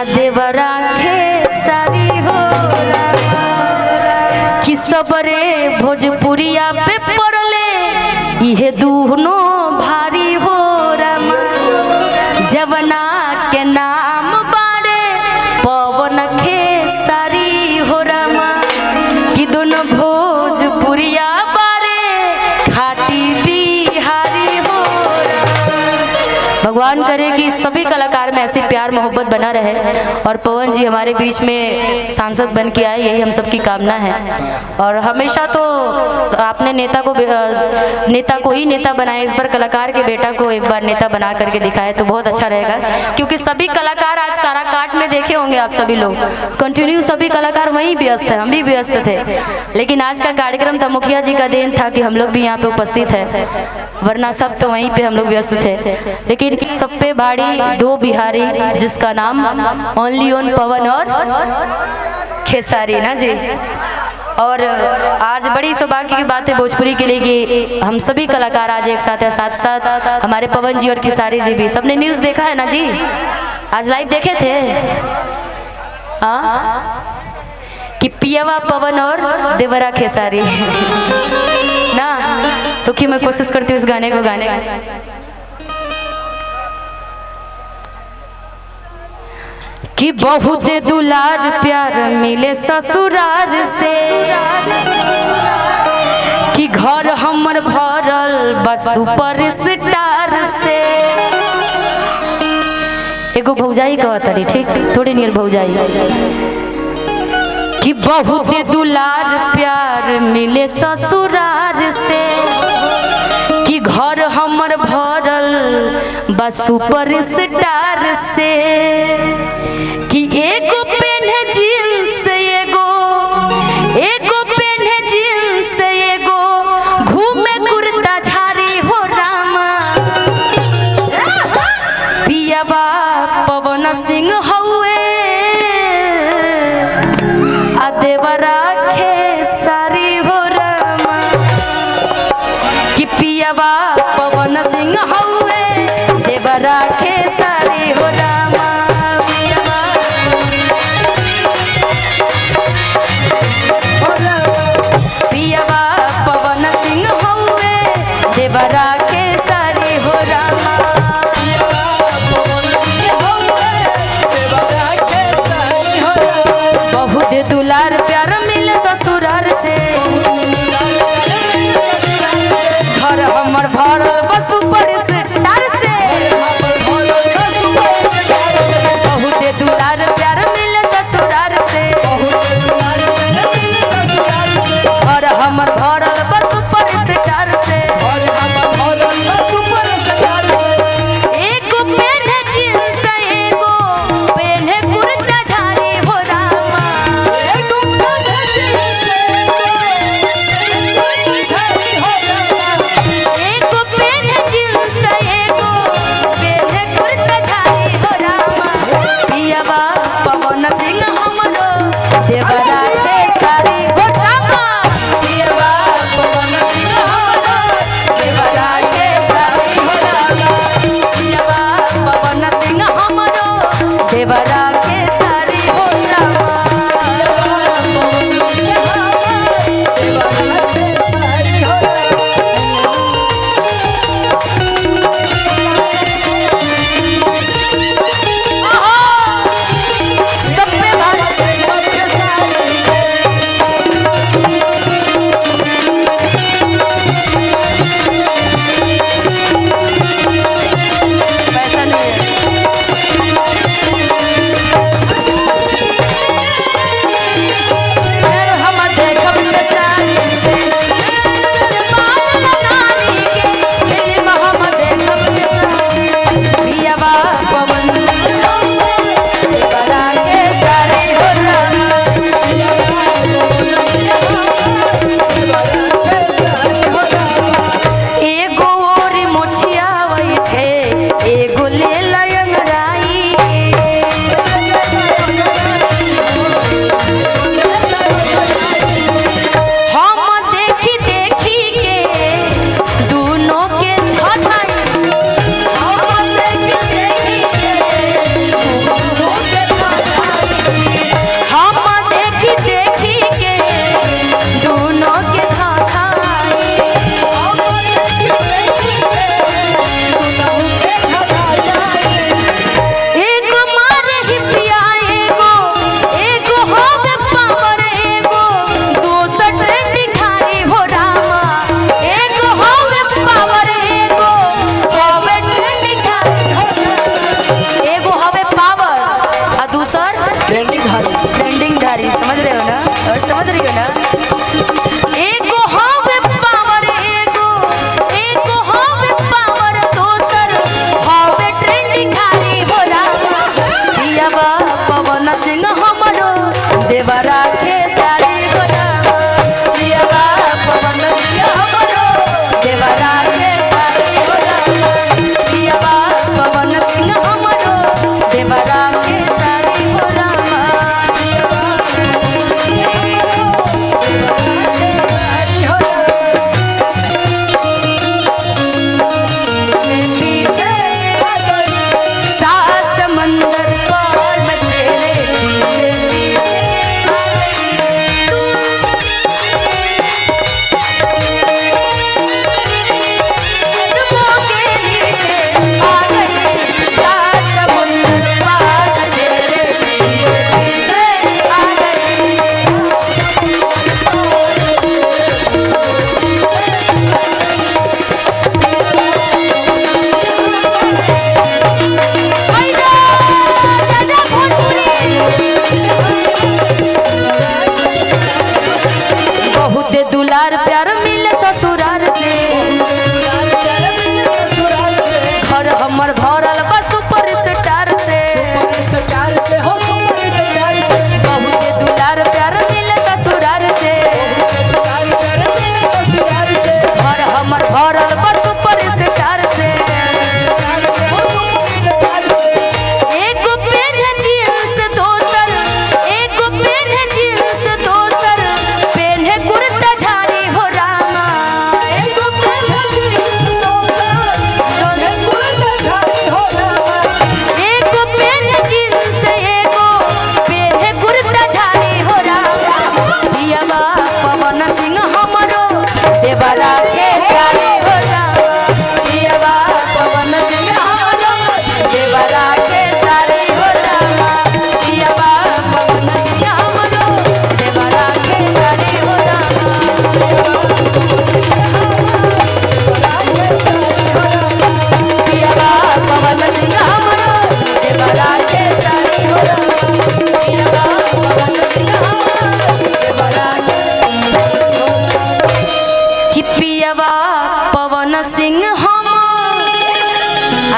देवरा खेसारी हो कि सबरे भोजपुरिया पे पड़ले इहे दूनो भारी हो रामा जवना के नाम बारे पवन खेसारी हो रामा कि दोनों भोजपुरिया बारे खाटी बिहारी हो। भगवान करे कि सभी कलाकार में ऐसी प्यार मोहब्बत बना रहे और पवन जी हमारे बीच में सांसद बन के आए, यही हम सबकी कामना है। और हमेशा तो आपने नेता को ही नेता बनाया, इस बार कलाकार के बेटा को एक बार नेता बना करके दिखाए तो बहुत अच्छा रहेगा, क्योंकि सभी कलाकार आज काराकाट में देखे होंगे आप सभी लोग, कंटिन्यू सभी कलाकार वहीं व्यस्त है, हम भी व्यस्त थे, लेकिन आज का कार्यक्रम था मुखिया जी का देन था कि हम लोग भी यहाँ पे उपस्थित है, वरना सब तो वहीं पे हम लोग व्यस्त थे। लेकिन सब पे भारी दो बिहारी जिसका नाम ओनली ओन पवन और खेसारी ना जी। और आज बड़ी सौभाग्य की बात है भोजपुरी के लिए कि हम सभी कलाकार आज एक साथ हैं, साथ साथ हमारे पवन जी और खेसारी जी भी। सबने न्यूज़ देखा है ना जी, आज लाइव देखे थे कि पियावा पवन और देवरा खेसारी ना। रुकिए मैं कोशिश करती हूँ इस गाने को गाने कि बहुत दुलार प्यार मिले ससुरार से कि घर हमर भरल बस सुपर स्टार से। एगो भौजाई कहतरी, ठीक थोड़ी नियर भौजाई कि बहुत दुलार प्यार मिले ससुरार से कि घर हमर भरल बस सुपर स्टार से कि एगो पेन है जींस एगो पेन है जींस एगो घूमे कुर्ता झारी हो रामा पियावा पवन सिंह हउए आ देवरा खेसारी हो रामा कि पियावा पवन सिंह हउए देवरा खेसारी हो रामा पियावा पवन सिंह हउए देवरा खेसारी हो रामा बहुत दुलार प्यार मिले ससुरार से घर हमर भरल बस सुपर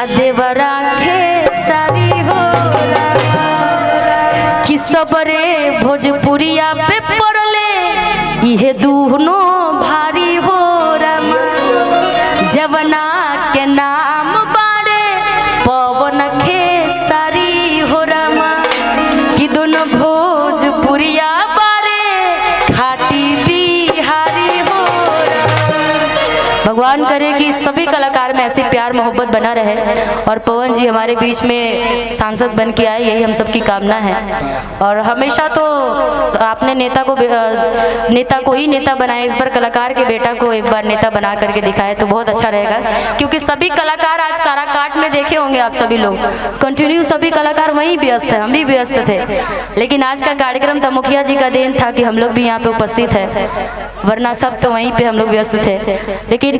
देवरा खेसारी हो रामा कि सबरे भोजपुरिया पे पड़ले इहे दूनो भारी हो रामा जवना के नाम बारे पवन खेसारी हो रामा कि दोनों भोजपुरिया बारे खाटी बिहारी हो रामा। भगवान करे कि सभी कलाकार में ऐसी प्यार मोहब्बत बना रहे और पवन जी हमारे बीच में सांसद बन के आए, यही हम सबकी कामना है। और हमेशा तो आपने नेता को ही नेता बनाया, इस बार कलाकार के बेटा को एक बार नेता बना करके दिखाए तो बहुत अच्छा रहेगा, क्योंकि सभी कलाकार आज काराकाट में देखे होंगे आप सभी लोग, कंटिन्यू सभी कलाकार वहीं व्यस्त हैं, हम भी व्यस्त थे, लेकिन आज का कार्यक्रम तो मुखिया जी का देन था कि हम लोग भी यहाँ पे उपस्थित है, वरना सब तो वहीं पे हम लोग व्यस्त थे। लेकिन